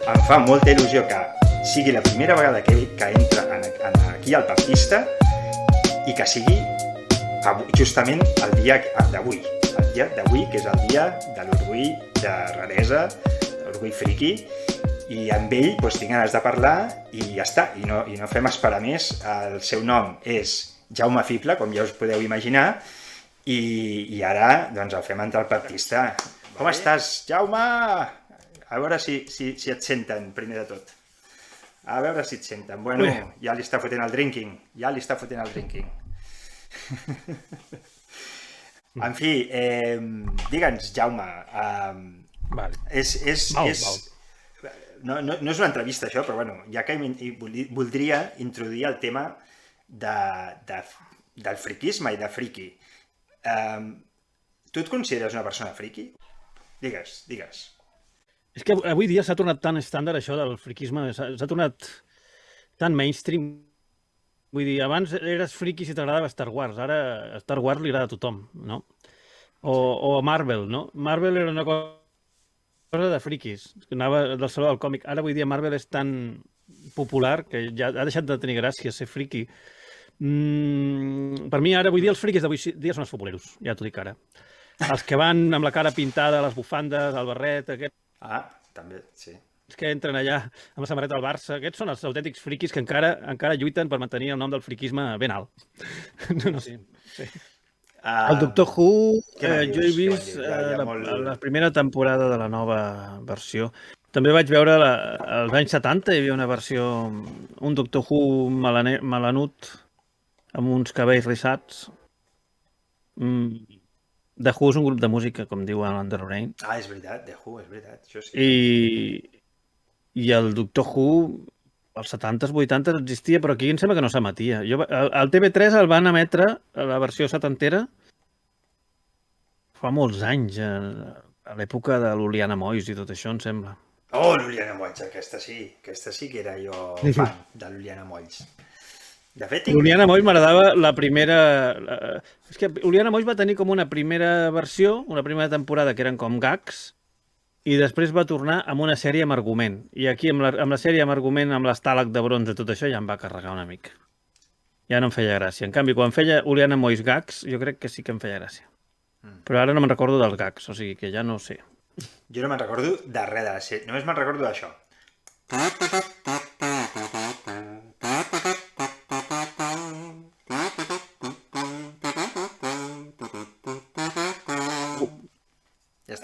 em fa molta il·lusió que sigui la primera vegada que entra aquí al Baptista i que sigui justament el dia d'avui. El dia d'avui, que és el dia de l'orgull de raresa, l'orgull friqui, i amb ell tinc ganes de parlar i ja està, i no fem esperar més. El seu nom és Jaume Fible, com ja us podeu imaginar, i ara el fem entrar al Baptista. Com estàs, Jaume? A veure si et senten, primer de tot. A veure si et senten. Bueno, ja li està fotent el drinking. En fi, digue'ns, Jaume, no és una entrevista això, però bueno, ja que voldria introduir el tema del friquisme i de friqui. Tu et consideres una persona friqui? Digues. És que avui dia s'ha tornat tan estàndard això del friquisme, s'ha tornat tan mainstream. Vull dir, abans eres friqui si t'agradava Star Wars, ara Star Wars li agrada a tothom, no? O Marvel, no? Marvel era una cosa de friquis, que anava del saló del còmic. Ara avui dia Marvel és tan popular que ja ha deixat de tenir gràcia ser friqui. Per mi ara, avui dia, els friquis d'avui dia són els futboleros, ja t'ho dic ara. Els que van amb la cara pintada, les bufandes, el barret, aquest... també, sí. Els que entren allà amb la samarreta del Barça, aquests són els autèntics friquis que encara lluiten per mantenir el nom del friquisme ben alt. No sé. El Doctor Who, jo he vist la primera temporada de la nova versió. També vaig veure als anys 70, hi havia una versió, un Doctor Who melanut, amb uns cabells rissats. The Who és un grup de música, com diu Under Rain. És veritat, The Who, és veritat, això sí. I el Doctor Who, als 70s, 80s existia, però aquí em sembla que no s'emetia. Al TV3 el van emetre, la versió setantera, fa molts anys, a l'època de l'Uliana Mois i tot això, em sembla. L'Uliana Mois, aquesta sí que era jo fan de l'Uliana Mois. De fet, l'Uliana Mois m'agradava la primera... És que l'Uliana Mois va tenir com una primera versió, una primera temporada que eren com gags, i després va tornar amb una sèrie amb argument. I aquí, amb la sèrie amb argument, amb l'estàleg de bronze, tot això, ja em va carregar una mica. Ja no em feia gràcia. En canvi, quan feia Uliana Mois gags, jo crec que sí que em feia gràcia. Però ara no me'n recordo dels gags, o sigui que ja no sé. Jo no me'n recordo de res de la sèrie, només me'n recordo d'això.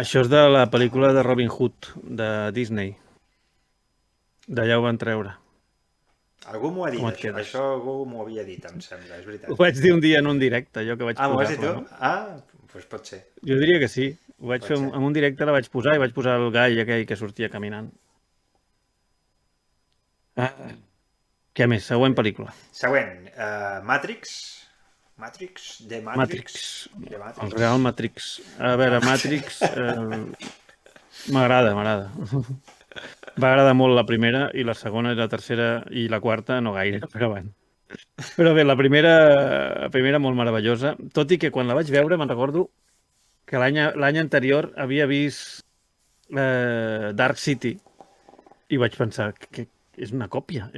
Això és de la pel·lícula de Robin Hood, de Disney. D'allà ho van treure. Algú m'ho ha dit, això algú m'ho havia dit, em sembla, és veritat. Ho vaig dir un dia en un directe, allò que vaig posar. M'ho vas dir tu? Doncs pot ser. Jo diria que sí. Ho vaig fer en un directe, la vaig posar i vaig posar el gall aquell que sortia caminant. Què més? Següent pel·lícula. Següent, Matrix. The Matrix. El real Matrix. A veure, Matrix... m'agrada. M'agrada molt la primera i la segona i la tercera i la quarta no gaire, però bueno. Però bé, la primera molt meravellosa, tot i que quan la vaig veure me'n recordo que l'any anterior havia vist Dark City i vaig pensar que és una còpia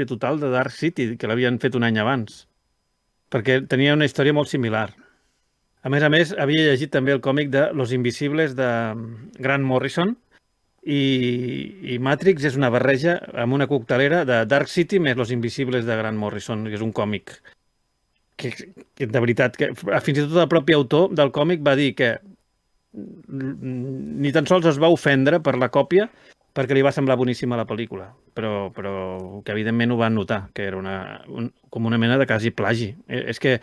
total de Dark City, que l'havien fet un any abans, perquè tenia una història molt similar. A més, havia llegit també el còmic de Los Invisibles de Grant Morrison i Matrix és una barreja amb una coctelera de Dark City més Los Invisibles de Grant Morrison, que és un còmic que de veritat, que fins i tot el propi autor del còmic va dir que ni tan sols es va ofendre per la còpia perquè li va semblar boníssima la pel·lícula, però que evidentment ho van notar, que era com una mena de quasi plagi. És que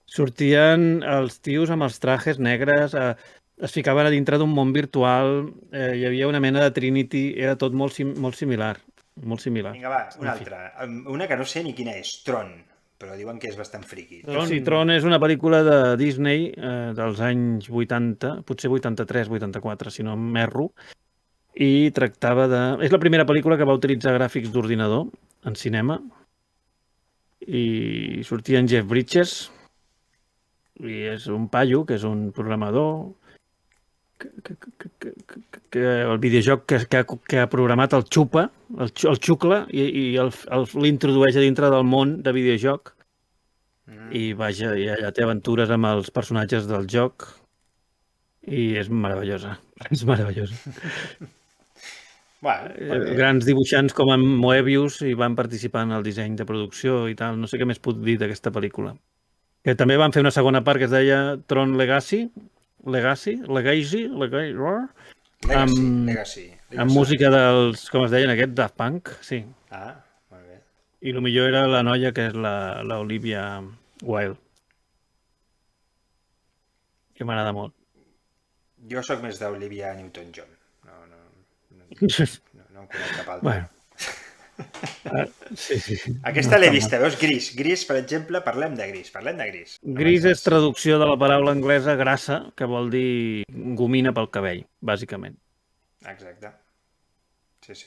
sortien els tios amb els trajes negres, es ficaven a dintre d'un món virtual, hi havia una mena de Trinity, era tot molt similar. Vinga, va, una altra. Una que no sé ni quina és, Tron, però diuen que és bastant friqui. Sí, Tron és una pel·lícula de Disney dels anys 80, potser 83, 84, si no m'erro, i tractava de... És la primera pel·lícula que va utilitzar gràfics d'ordinador en cinema i sortia en Jeff Bridges i és un paio que és un programador que el videojoc que ha programat el Xupa, el Xucla, i l'introdueix a dintre del món de videojoc. I vaja, i allà té aventures amb els personatges del joc i és meravellosa. És meravellosa. Bueno, Grans dibuixants com en Moebius i van participar en el disseny de producció i tal. No sé què més puc dir d'aquesta pel·lícula. Que també van fer una segona part que es deia Tron Legacy, amb música dels, com es deien aquest, Daft Punk, sí. Ah, molt bé. I el millor era la noia, que és l'Olivia Wilde, que m'agrada molt. Jo sóc més d'Olivia Newton-John. No em conec cap altre. Bueno. Sí. Aquesta l'he vista, veus? Gris. Gris, per exemple, parlem de Gris. Gris és traducció de la paraula anglesa grassa, que vol dir gomina pel cabell, bàsicament. Exacte. Sí.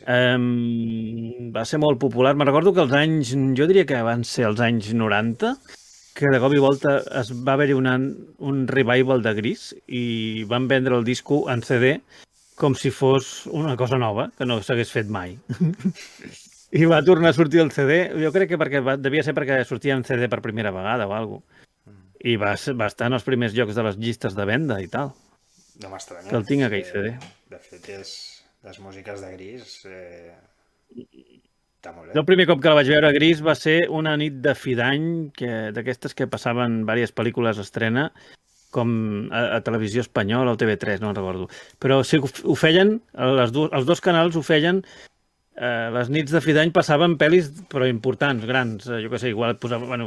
Va ser molt popular. Me recordo que jo diria que van ser els anys 90, que de cop i volta va haver-hi un revival de Gris i van vendre el disco en CD com si fos una cosa nova, que no s'hagués fet mai. I va tornar a sortir el CD, jo crec que devia ser perquè sortia en CD per primera vegada o alguna cosa. I va estar en els primers llocs de les llistes de venda i tal. No m'estranya. Que el tinc aquell CD. De fet, les músiques de Gris... Està molt bé. El primer cop que la vaig veure Gris va ser una nit de fi d'any, d'aquestes que passaven diverses pel·lícules a estrena, com a Televisió Espanyola o TV3, no recordo. Però sí, ho feien, els dos canals ho feien. Les nits de fi d'any passaven pel·lis, però importants, grans. Jo què sé, igual posaven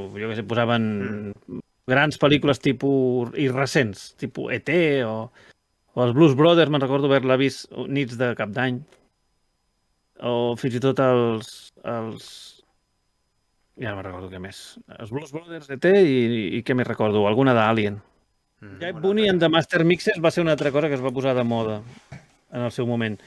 grans pel·lícules tipus i recents, tipus ET o els Blues Brothers, me'n recordo haver-la vist nits de cap d'any. O fins i tot els... Ja no me'n recordo què més. Els Blues Brothers, ET i què més recordo? Alguna d'Alien. Jive Bunny and the Master Mixes va ser una altra cosa que es va posar de moda en el seu moment.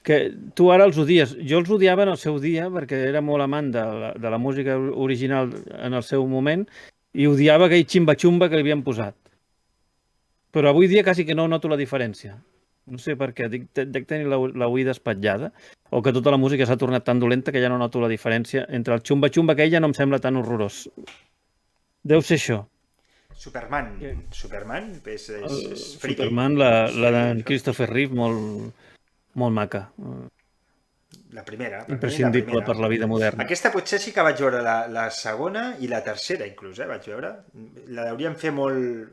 Que tu ara els odies. Jo els odiava en el seu dia perquè era molt amant de la música original en el seu moment i odiava aquell ximba-xumba que li havien posat. Però avui dia quasi que no noto la diferència. No sé per què. Dic tenir la oïda espatllada o que tota la música s'ha tornat tan dolenta que ja no noto la diferència entre el xumba-xumba que ella no em sembla tan horrorós. Deu ser això. Superman és friki. Superman, la d'en Christopher Reeve, molt maca. La primera. Imprescindible per la vida moderna. Aquesta potser sí que vaig veure la segona i la tercera, inclús, vaig veure. La hauríem fet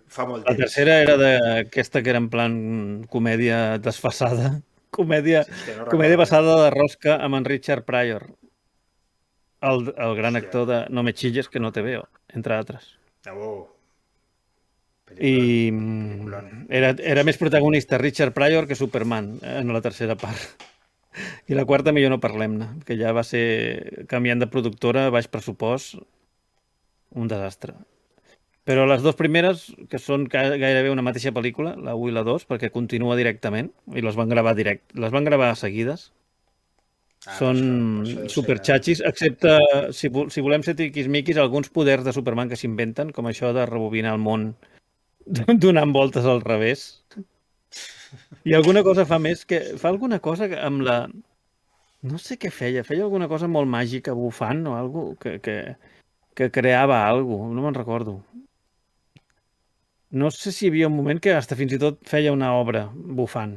fa molt temps. La tercera era d'aquesta que era en plan comèdia desfasada. Comèdia passada de rosca amb en Richard Pryor. El gran actor de No me chilles que no te veo, entre altres. I era més protagonista Richard Pryor que Superman en la tercera part. I la quarta millor no parlem-ne, que ja va ser canviant de productora, baix pressupost, un desastre. Però les dues primeres, que són gairebé una mateixa pel·lícula, la 1 i la 2, perquè continua directament, i les van gravar seguides, són superxatxis, excepte, si volem ser tiquismiquis, alguns poders de Superman que s'inventen, com això de rebobinar el món donant voltes al revés. I alguna cosa fa més, que fa alguna cosa amb la... No sé què feia alguna cosa molt màgica, bufant o alguna cosa, que creava alguna cosa, no me'n recordo. No sé si hi havia un moment que fins i tot feia una obra bufant.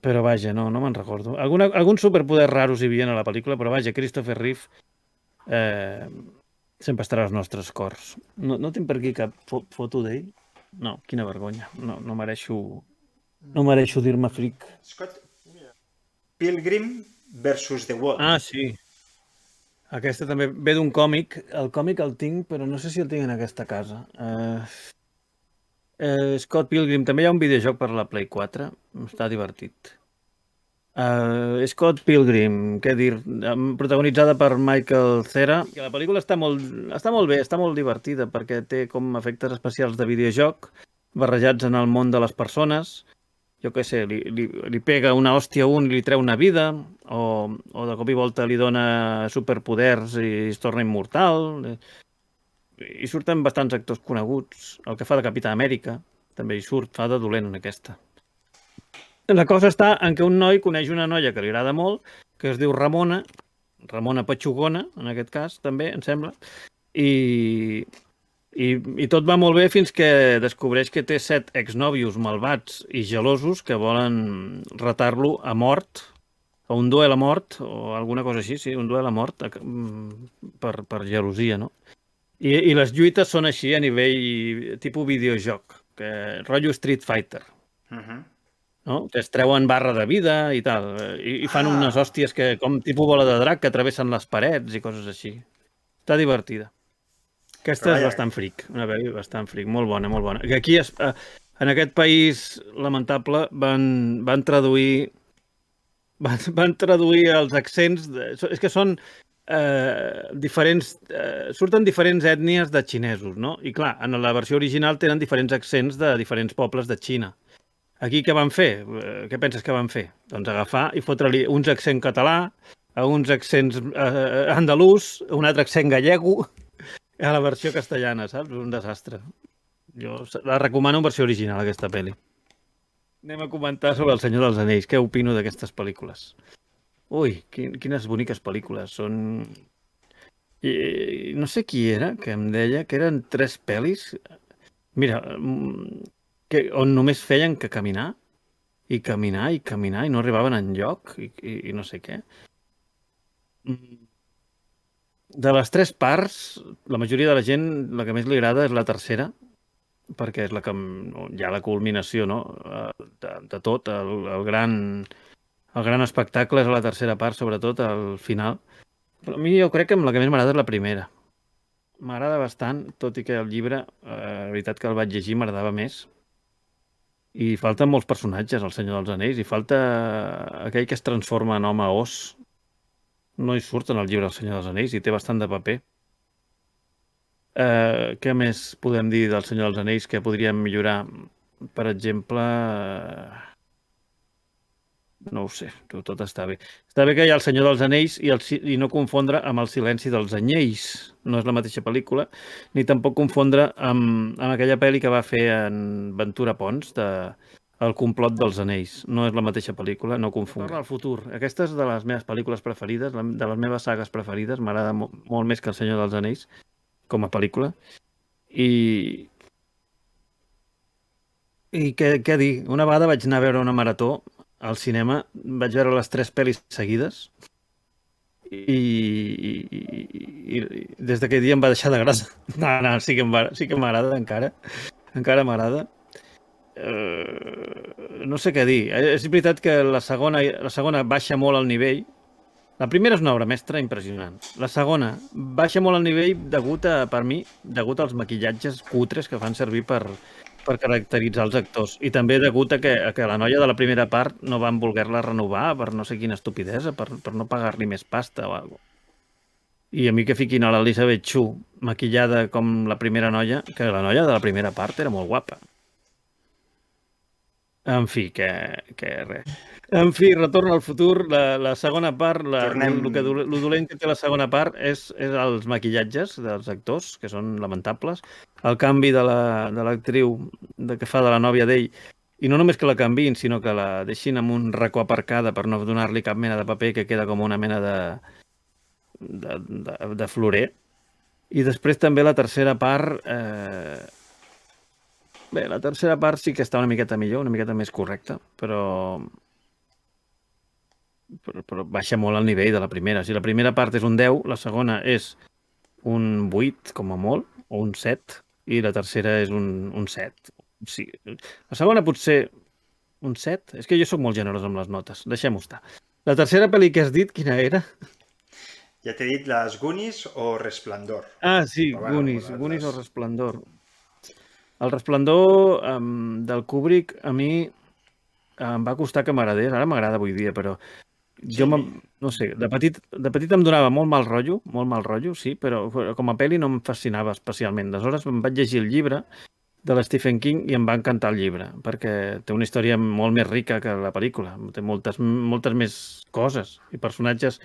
Però vaja, no me'n recordo. Alguns superpoders raros hi havia a la pel·lícula, però vaja, Christopher Reeve sempre estarà als nostres cors. No tinc per aquí cap foto d'ell. No, quina vergonya. No mereixo dir-me fric. Scott Pilgrim versus The World. Ah, sí. Aquesta també ve d'un còmic. El còmic el tinc, però no sé si el tinc en aquesta casa. Scott Pilgrim. També hi ha un videojoc per la Play 4. Està divertit. Scott Pilgrim, què dir, protagonitzada per Michael Cera. La pel·lícula està molt bé, està molt divertida perquè té com efectes especials de videojoc barrejats en el món de les persones. Jo què sé, li pega una hòstia a un i li treu una vida, o de cop i volta li dona superpoders i es torna immortal. I surten bastants actors coneguts. El que fa de Capità Amèrica, També hi surt, fa de dolent en aquesta. La cosa està en què un noi coneix una noia que li agrada molt, que es diu Ramona Patxugona, en aquest cas, també, em sembla, i tot va molt bé fins que descobreix que té 7 exnòvios malvats i gelosos que volen retar-lo a mort, a un duel a mort, o alguna cosa així, sí, un duel a mort, per gelosia, no? I les lluites són així a nivell tipus videojoc, que rotllo Street Fighter. No? Que es treuen barra de vida i tal, i fan unes hòsties que, com tipus bola de drac, que travessen les parets i coses així. Està divertida. Aquesta és bastant fric, una pel·li bastant fric, molt bona, molt bona. Que aquí, en aquest país lamentable, van traduir els accents, és que són diferents, surten diferents ètnies de xinesos, no? I clar, en la versió original tenen diferents accents de diferents pobles de Xina. Aquí què van fer? Què penses que van fer? Doncs agafar i fotre-li uns accents català, uns accents andalús, un altre accent gallego, a la versió castellana, saps? Un desastre. Jo la recomano en versió original, aquesta pel·li. Anem a comentar sobre El Senyor dels Anells. Què opino d'aquestes pel·lícules? Ui, quines boniques pel·lícules. Són... no sé qui era, que em deia que eren 3 pel·lis. Mira... on només feien que caminar i caminar i caminar i no arribaven enlloc i no sé què. De les 3 parts, la majoria de la gent, la que més li agrada és la tercera, perquè és la que hi ha la culminació, no? de tot, el gran espectacle és a la tercera part, sobretot al final. Però a mi jo crec que la que més m'agrada és la primera. M'agrada bastant, tot i que el llibre, la veritat que el vaig llegir, m'agradava més. I falten molts personatges, al Senyor dels Anells, i falta aquell que es transforma en home os. No hi surt en el llibre El Senyor dels Anells i té bastant de paper. Què més podem dir del Senyor dels Anells que podríem millorar? Per exemple... no ho sé, tot està bé. Està bé que hi ha El Senyor dels Anells i no confondre amb El Silenci dels Anyells. No és la mateixa pel·lícula, ni tampoc confondre amb aquella pel·li que va fer en Ventura Pons, El complot dels anells. No és la mateixa pel·lícula, no confongui. Parla del futur. Aquesta és de les meves pel·lícules preferides, de les meves sagues preferides. M'agrada molt més que El Senyor dels Anells, com a pel·lícula. I què dir? Una vegada vaig anar a veure una marató al cinema, vaig veure les 3 pel·lis seguides i des d'aquell dia em va deixar d'agradar. No, sí que m'agrada encara m'agrada. No sé què dir. És veritat que la segona baixa molt el nivell. La primera és una obra mestra impressionant. La segona baixa molt el nivell per mi, degut als maquillatges cutres que fan servir per caracteritzar els actors. I també degut a que la noia de la primera part no van voler-la renovar per no sé quina estupidesa, per no pagar-li més pasta o alguna cosa. I a mi que fiquin a l'Elisabeth Shue maquillada com la primera noia, que la noia de la primera part era molt guapa. En fi, que res. En fi, Retorn al futur, la segona part, el dolent que té la segona part és els maquillatges dels actors, que són lamentables, el canvi de l'actriu que fa de la nòvia d'ell, i no només que la canviïn, sinó que la deixin en un racó aparcada per no donar-li cap mena de paper, que queda com una mena de florer. I després també la tercera part... Bé, la tercera part sí que està una miqueta millor, una miqueta més correcta, però baixa molt el nivell de la primera. Si la primera part és un 10, la segona és un 8, com a molt, o un 7, i la tercera és un 7. Sí. La segona potser un 7? És que jo sóc molt generós amb les notes, deixem-ho estar. La tercera pel·li que has dit, quina era? Ja t'he dit les Goonies o Resplendor. Ah, sí, Goonies o Resplendor. El Resplendor del Kubrick a mi em va costar que m'agradés, ara m'agrada avui dia, però jo no sé, de petit em donava molt mal rotllo, sí, però com a pel·li no em fascinava especialment. Aleshores em vaig llegir el llibre de l'Stephen King i em va encantar el llibre, perquè té una història molt més rica que la pel·lícula, té moltes més coses i personatges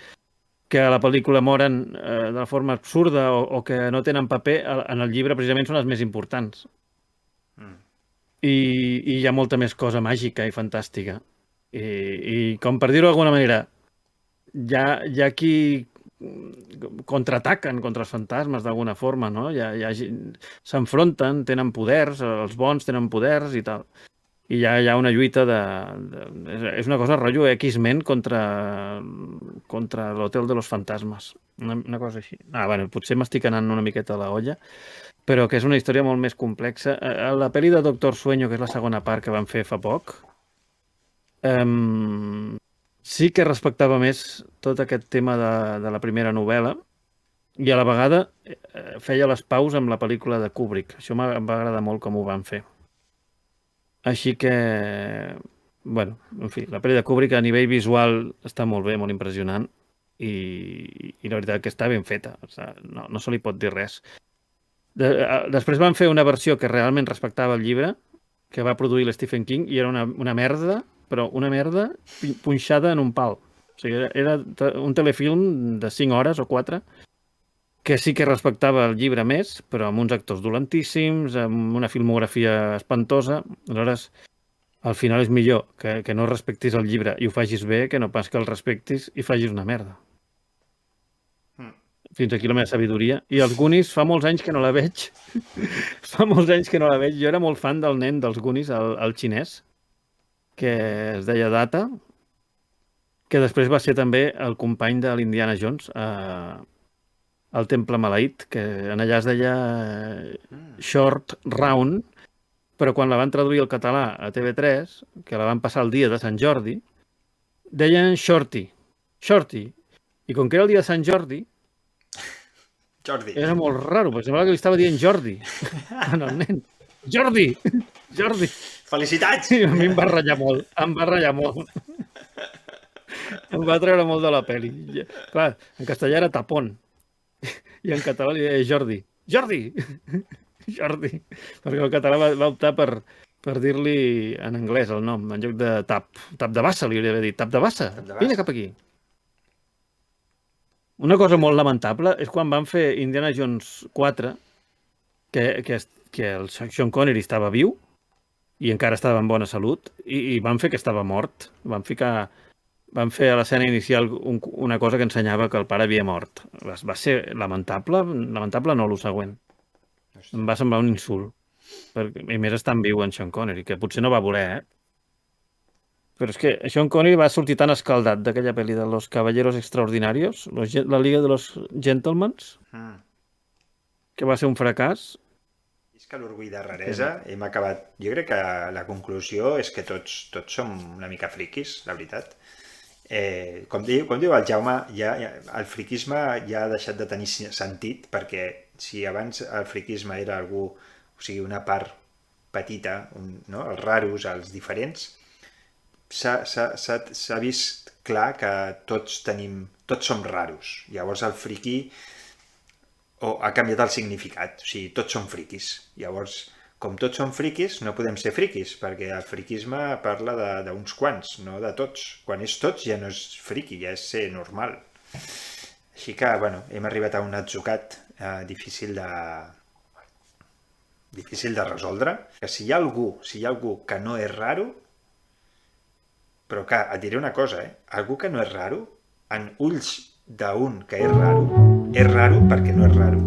que a la pel·lícula moren de forma absurda o que no tenen paper, en el llibre precisament són els més importants. i hi ha molta més cosa màgica i fantàstica. I com per dir-ho d'alguna manera, hi ha qui contraataquen contra els fantasmes d'alguna forma, no? S'enfronten, tenen poders, els bons tenen poders i tal. I hi ha una lluita és una cosa rotllo X-Men contra l'Hotel de los Fantasmes. Una cosa així. Bueno, potser m'estic anant una miqueta a la olla, però que és una història molt més complexa. La pel·li de Doctor Sueño, que és la segona part que van fer fa poc, sí que respectava més tot aquest tema de la primera novel·la i a la vegada feia les paus amb la pel·lícula de Kubrick. Això em va agradar molt com ho van fer. Així que, bueno, en fi, la pel·li de Kubrick a nivell visual està molt bé, molt impressionant i la veritat que està ben feta. O sigui, no se li pot dir res. Després van fer una versió que realment respectava el llibre, que va produir l'Stephen King, i era una merda, però una merda punxada en un pal. O sigui, era un telefilm de 5 hores o 4, que sí que respectava el llibre més, però amb uns actors dolentíssims, amb una filmografia espantosa. Aleshores, al final és millor que no respectis el llibre i ho facis bé, que no pas que el respectis i facis una merda. Fins aquí la meva sabidoria. I els Goonies fa molts anys que no la veig. Fa molts anys que no la veig. Jo era molt fan del nen dels Goonies, el xinès, que es deia Data, que després va ser també el company de l'Indiana Jones al Temple Maleït, que en allà es deia Short Round, però quan la van traduir al català a TV3, que la van passar el dia de Sant Jordi, deien Shorty. I com que era el dia de Sant Jordi, era molt raro, perquè semblava que li estava dient Jordi al nen. Jordi! Felicitats! I a mi em va ratllar molt. Em va treure molt de la pel·li. Clar, en castellà era tapón. I en català li deia Jordi. Perquè el català va optar per dir-li en anglès el nom, en lloc de tap de bassa, li hauria dit. Tap de bassa, vine cap aquí. Una cosa molt lamentable és quan van fer Indiana Jones 4, que el Sean Connery estava viu i encara estava en bona salut, i van fer que estava mort. Van fer a l'escena inicial una cosa que ensenyava que el pare havia mort. Va ser lamentable no, el següent. Em va semblar un insult. I més estant viu en Sean Connery, que potser no va voler, Però és que Sean Connery va sortir tan escaldat d'aquella pel·li de Los Caballeros Extraordinarios, la Liga de los Gentlemen, que va ser un fracàs. És que l'orgull de raresa hem acabat... Jo crec que la conclusió és que tots som una mica friquis, la veritat. Com diu el Jaume, el friquisme ja ha deixat de tenir sentit, perquè si abans el friquisme era algú, o sigui, una part petita, no? Els raros, els diferents, s'ha vist clar que tots som raros. Llavors el friqui ha canviat el significat, o sigui, tots som friquis. Llavors, com tots som friquis, no podem ser friquis, perquè el friquisme parla d'uns quants, no de tots. Quan és tots ja no és friqui, ja és ser normal. Així que, bueno, hem arribat a un atzucat difícil de resoldre, que si hi ha algú que no és raro, però clar, et diré una cosa, algú que no és raro, en ulls d'un que és raro perquè no és raro.